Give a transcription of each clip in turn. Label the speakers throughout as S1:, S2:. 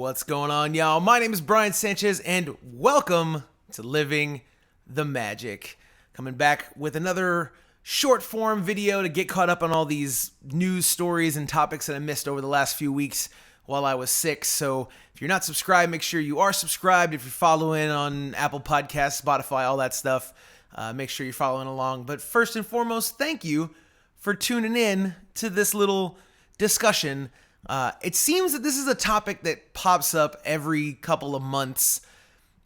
S1: What's going on, y'all? My name is Brian Sanchez, and welcome to Living the Magic. Coming back with another short form video to get caught up on all these news stories and topics that I missed over the last few weeks while I was sick. So if you're not subscribed, make sure you are subscribed. If you're following on Apple Podcasts, Spotify, all that stuff, make sure you're following along. But first and foremost, thank you for tuning in to this little discussion. It seems that this is a topic that pops up every couple of months.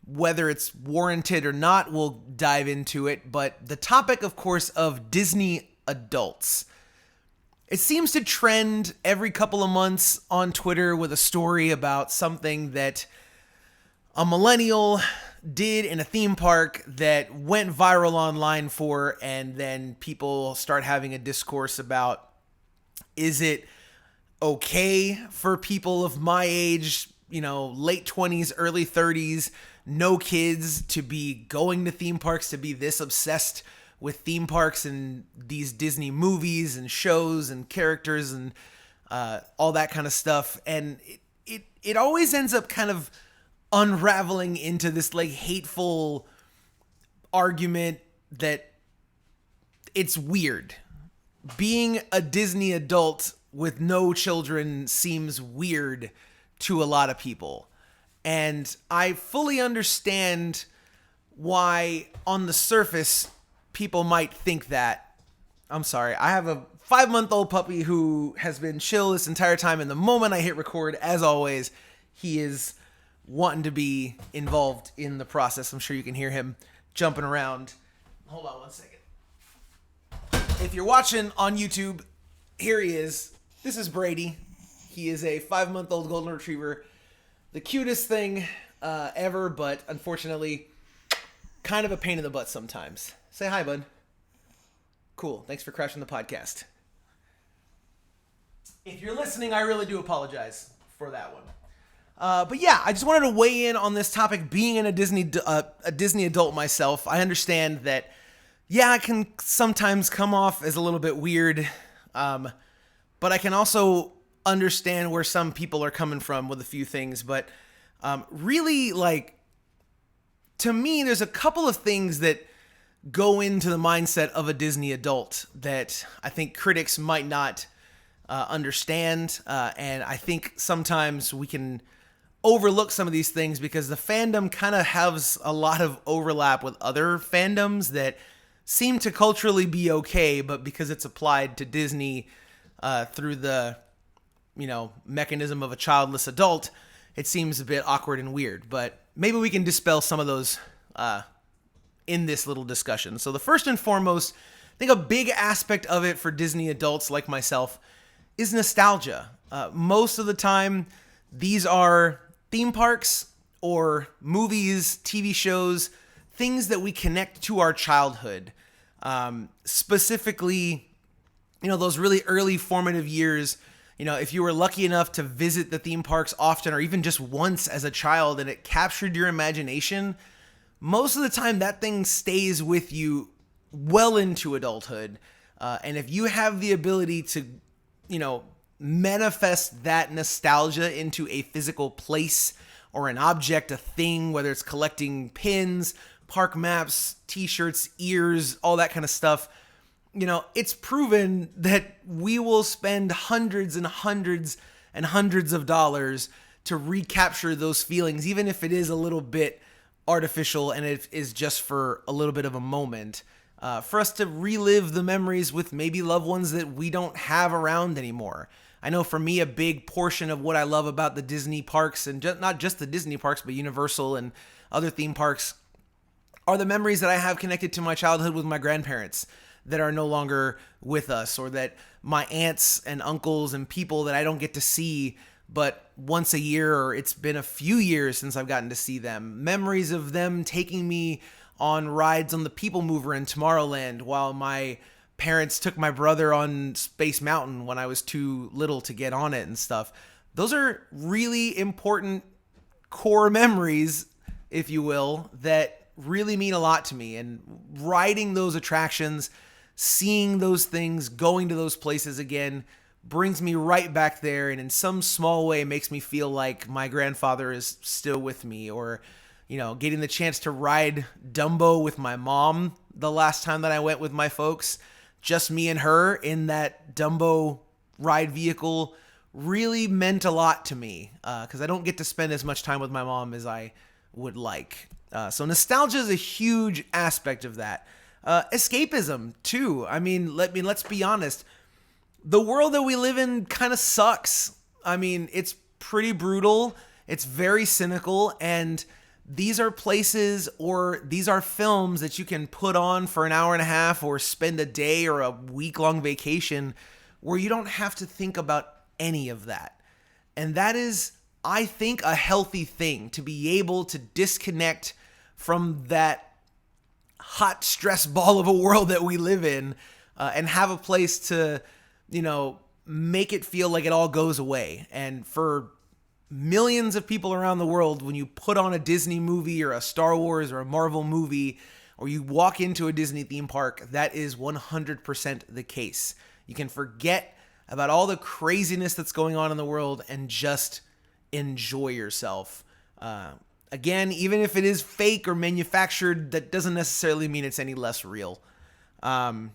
S1: Whether it's warranted or not, we'll dive into it. But the topic, of course, of Disney adults. It seems to trend every couple of months on Twitter with a story about something that a millennial did in a theme park that went viral online for, and then people start having a discourse about, is it okay for people of my age, late 20s, early 30s, no kids, to be going to theme parks, to be this obsessed with theme parks and these Disney movies and shows and characters and all that kind of stuff. And it always ends up kind of unraveling into this like hateful argument that it's weird. Being a Disney adult with no children seems weird to a lot of people. And I fully understand why on the surface people might think that. I'm sorry, I have a 5-month-old puppy who has been chill this entire time, and the moment I hit record, as always, he is wanting to be involved in the process. I'm sure you can hear him jumping around. Hold on one second. If you're watching on YouTube, here he is. This is Brady. He is a 5-month-old golden retriever. The cutest thing ever, but unfortunately, kind of a pain in the butt sometimes. Say hi, bud. Cool. Thanks for crashing the podcast. If you're listening, I really do apologize for that one. But yeah, I just wanted to weigh in on this topic. Being a Disney adult myself, I understand that, yeah, it can sometimes come off as a little bit weird. But I can also understand where some people are coming from with a few things. But really, to me, there's a couple of things that go into the mindset of a Disney adult that I think critics might not understand. And I think sometimes we can overlook some of these things because the fandom kind of has a lot of overlap with other fandoms that seem to culturally be okay, but because it's applied to Disney through the, mechanism of a childless adult, it seems a bit awkward and weird. But maybe we can dispel some of those in this little discussion. So the first and foremost, I think a big aspect of it for Disney adults like myself is nostalgia. Most of the time, these are theme parks or movies, TV shows, things that we connect to our childhood. Specifically, those really early formative years, if you were lucky enough to visit the theme parks often or even just once as a child and it captured your imagination, most of the time that thing stays with you well into adulthood. And if you have the ability to, manifest that nostalgia into a physical place or an object, a thing, whether it's collecting pins, park maps, t-shirts, ears, all that kind of stuff, it's proven that we will spend hundreds and hundreds and hundreds of dollars to recapture those feelings, even if it is a little bit artificial and it is just for a little bit of a moment, for us to relive the memories with maybe loved ones that we don't have around anymore. I know for me, a big portion of what I love about the Disney parks, and not just the Disney parks, but Universal and other theme parks, are the memories that I have connected to my childhood with my grandparents that are no longer with us, or that my aunts and uncles and people that I don't get to see but once a year, or it's been a few years since I've gotten to see them. Memories of them taking me on rides on the People Mover in Tomorrowland while my parents took my brother on Space Mountain when I was too little to get on it and stuff. Those are really important core memories, if you will, that really mean a lot to me. And riding those attractions, seeing those things, going to those places again, brings me right back there, and in some small way makes me feel like my grandfather is still with me. Or, getting the chance to ride Dumbo with my mom the last time that I went with my folks, just me and her in that Dumbo ride vehicle, really meant a lot to me, because I don't get to spend as much time with my mom as I would like. So nostalgia is a huge aspect of that. Escapism too. Let's be honest. The world that we live in kind of sucks. It's pretty brutal. It's very cynical, and these are places, or these are films that you can put on for an hour and a half or spend a day or a week-long vacation where you don't have to think about any of that. And that is, I think, a healthy thing, to be able to disconnect from that hot stress ball of a world that we live in, and have a place to, make it feel like it all goes away. And for millions of people around the world, when you put on a Disney movie or a Star Wars or a Marvel movie, or you walk into a Disney theme park, that is 100% the case. You can forget about all the craziness that's going on in the world and just enjoy yourself. Again, even if it is fake or manufactured, that doesn't necessarily mean it's any less real. And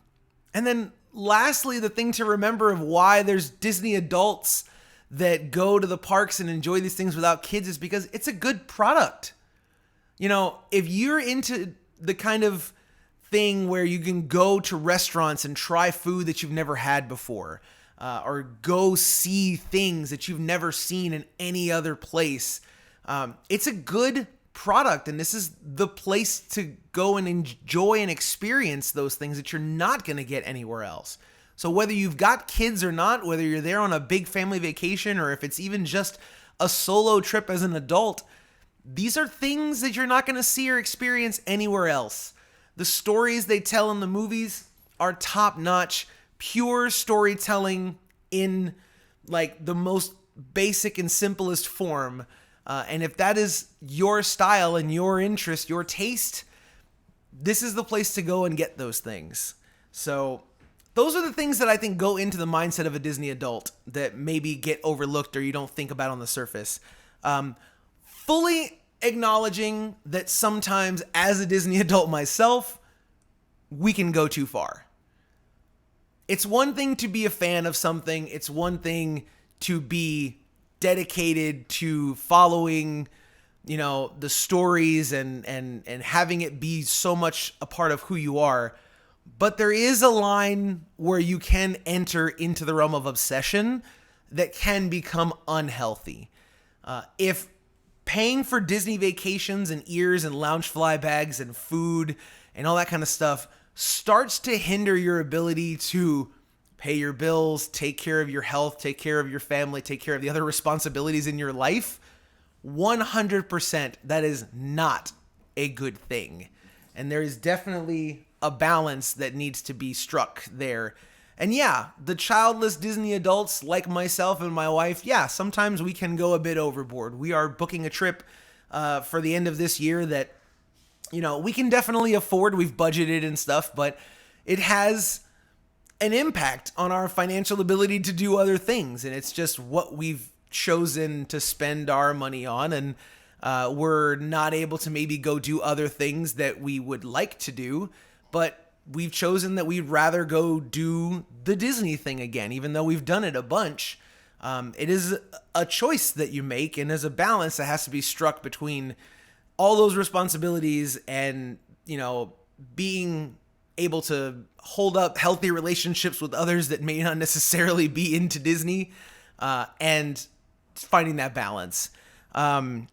S1: then lastly, the thing to remember of why there's Disney adults that go to the parks and enjoy these things without kids is because it's a good product. If you're into the kind of thing where you can go to restaurants and try food that you've never had before, or go see things that you've never seen in any other place, it's a good product, and this is the place to go and enjoy and experience those things that you're not going to get anywhere else. So whether you've got kids or not, whether you're there on a big family vacation, or if it's even just a solo trip as an adult, these are things that you're not going to see or experience anywhere else. The stories they tell in the movies are top-notch, pure storytelling in like the most basic and simplest form. And if that is your style and your interest, your taste, this is the place to go and get those things. So those are the things that I think go into the mindset of a Disney adult that maybe get overlooked or you don't think about on the surface. Fully acknowledging that sometimes as a Disney adult myself, we can go too far. It's one thing to be a fan of something. It's one thing to be dedicated to following, the stories and having it be so much a part of who you are. But there is a line where you can enter into the realm of obsession that can become unhealthy. If paying for Disney vacations and ears and Loungefly bags and food and all that kind of stuff starts to hinder your ability to pay your bills, take care of your health, take care of your family, take care of the other responsibilities in your life, 100% that is not a good thing. And there is definitely a balance that needs to be struck there. And yeah, the childless Disney adults like myself and my wife, yeah, sometimes we can go a bit overboard. We are booking a trip for the end of this year that, we can definitely afford. We've budgeted and stuff, but it has an impact on our financial ability to do other things. And it's just what we've chosen to spend our money on. And we're not able to maybe go do other things that we would like to do, but we've chosen that we'd rather go do the Disney thing again, even though we've done it a bunch. It is a choice that you make, and as a balance that has to be struck between all those responsibilities and, being able to hold up healthy relationships with others that may not necessarily be into Disney, and finding that balance. And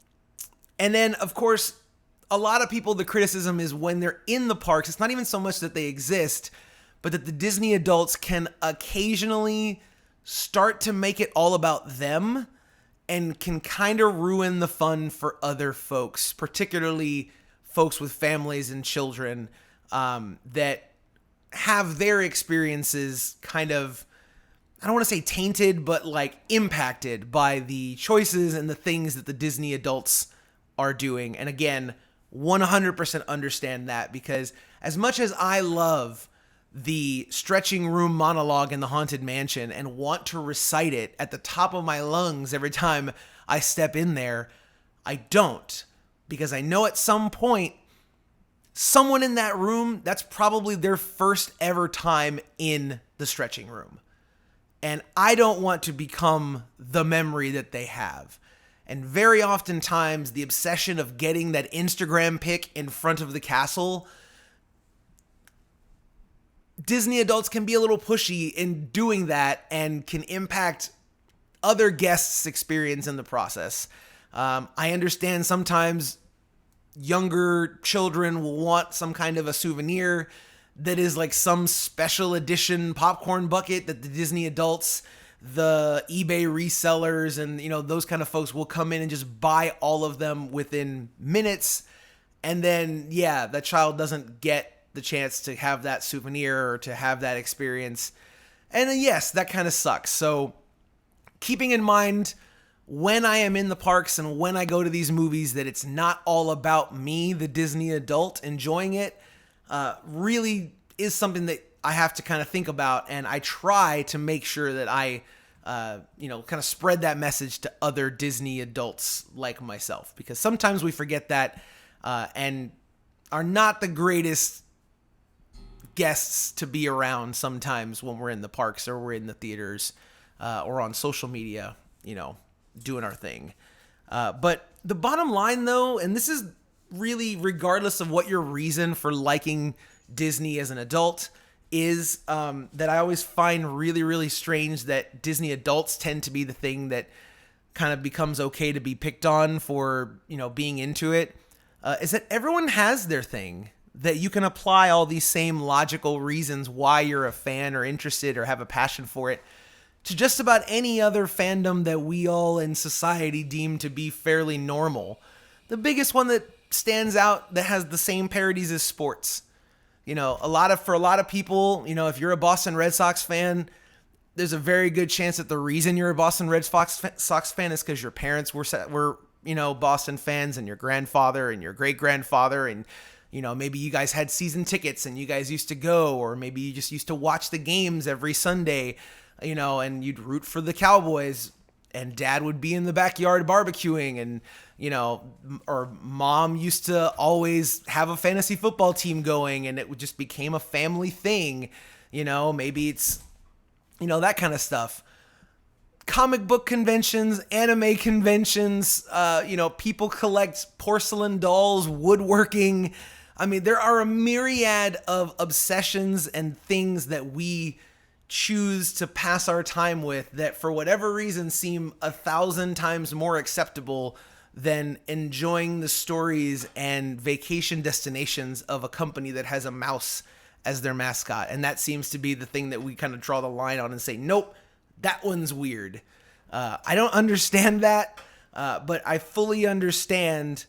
S1: then, of course, a lot of people, the criticism is when they're in the parks, it's not even so much that they exist, but that the Disney adults can occasionally start to make it all about them and can kind of ruin the fun for other folks, particularly folks with families and children that have their experiences kind of, I don't want to say tainted, but like impacted by the choices and the things that the Disney adults are doing. And again, 100% understand that, because as much as I love the stretching room monologue in the Haunted Mansion and want to recite it at the top of my lungs every time I step in there, I don't. Because I know at some point, someone in that room, that's probably their first ever time in the stretching room. And I don't want to become the memory that they have. And very oftentimes, the obsession of getting that Instagram pic in front of the castle, Disney adults can be a little pushy in doing that and can impact other guests' experience in the process. I understand sometimes younger children will want some kind of a souvenir that is like some special edition popcorn bucket that the Disney adults, the eBay resellers, and those kind of folks will come in and just buy all of them within minutes. And then, that child doesn't get the chance to have that souvenir or to have that experience. And yes, that kind of sucks. So keeping in mind when I am in the parks and when I go to these movies that it's not all about me, the Disney adult, enjoying it, really is something that I have to kind of think about. And I try to make sure that I, kind of spread that message to other Disney adults like myself, because sometimes we forget that and are not the greatest guests to be around sometimes when we're in the parks or we're in the theaters or on social media, doing our thing. But the bottom line, though, and this is really regardless of what your reason for liking Disney as an adult is, that I always find really, really strange that Disney adults tend to be the thing that kind of becomes okay to be picked on for, being into it, is that everyone has their thing, that you can apply all these same logical reasons why you're a fan or interested or have a passion for it to just about any other fandom that we all in society deem to be fairly normal. The biggest one that stands out that has the same parodies is sports. For a lot of people, if you're a Boston Red Sox fan, there's a very good chance that the reason you're a Boston Red Sox fan is because your parents were Boston fans, and your grandfather and your great grandfather, and maybe you guys had season tickets and you guys used to go, or maybe you just used to watch the games every Sunday, and you'd root for the Cowboys, and dad would be in the backyard barbecuing, and, or mom used to always have a fantasy football team going, and it just became a family thing. Maybe it's, that kind of stuff. Comic book conventions, anime conventions, people collect porcelain dolls, woodworking. I mean, there are a myriad of obsessions and things that we choose to pass our time with that for whatever reason seem 1,000 times more acceptable than enjoying the stories and vacation destinations of a company that has a mouse as their mascot. And that seems to be the thing that we kind of draw the line on and say, nope, that one's weird. I don't understand that, but I fully understand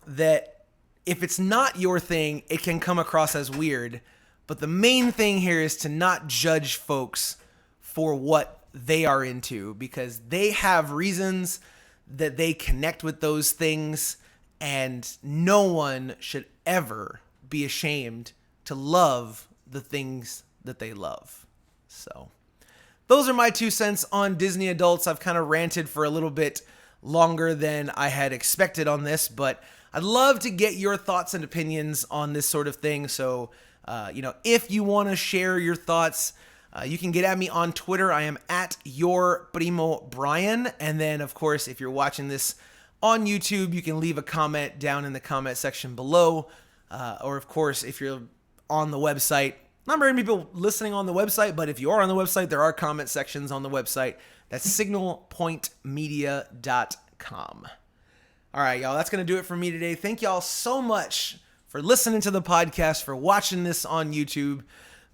S1: that if it's not your thing, it can come across as weird. But the main thing here is to not judge folks for what they are into, because they have reasons that they connect with those things, and no one should ever be ashamed to love the things that they love. So those are my 2 cents on Disney adults. I've kind of ranted for a little bit longer than I had expected on this, but I'd love to get your thoughts and opinions on this sort of thing. So, if you want to share your thoughts, you can get at me on Twitter. I am at your primo Brian. And then, of course, if you're watching this on YouTube, you can leave a comment down in the comment section below. Or, of course, if you're on the website, not very many people listening on the website, but if you are on the website, there are comment sections on the website. That's signalpointmedia.com. All right, y'all, that's going to do it for me today. Thank y'all so much for listening to the podcast, for watching this on YouTube.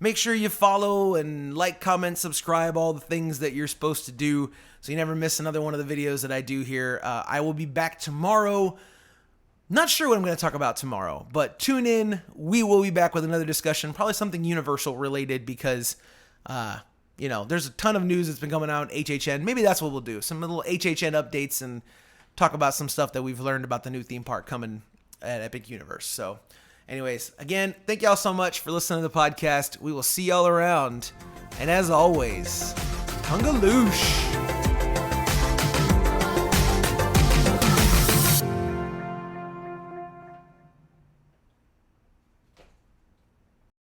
S1: Make sure you follow and like, comment, subscribe, all the things that you're supposed to do so you never miss another one of the videos that I do here. I will be back tomorrow. Not sure what I'm going to talk about tomorrow, but tune in. We will be back with another discussion, probably something Universal related, because, there's a ton of news that's been coming out, HHN. Maybe that's what we'll do. Some little HHN updates and talk about some stuff that we've learned about the new theme park coming at Epic Universe. So Anyways, again, thank y'all so much for listening to the podcast. We will see y'all around. And as always, Kungaloosh.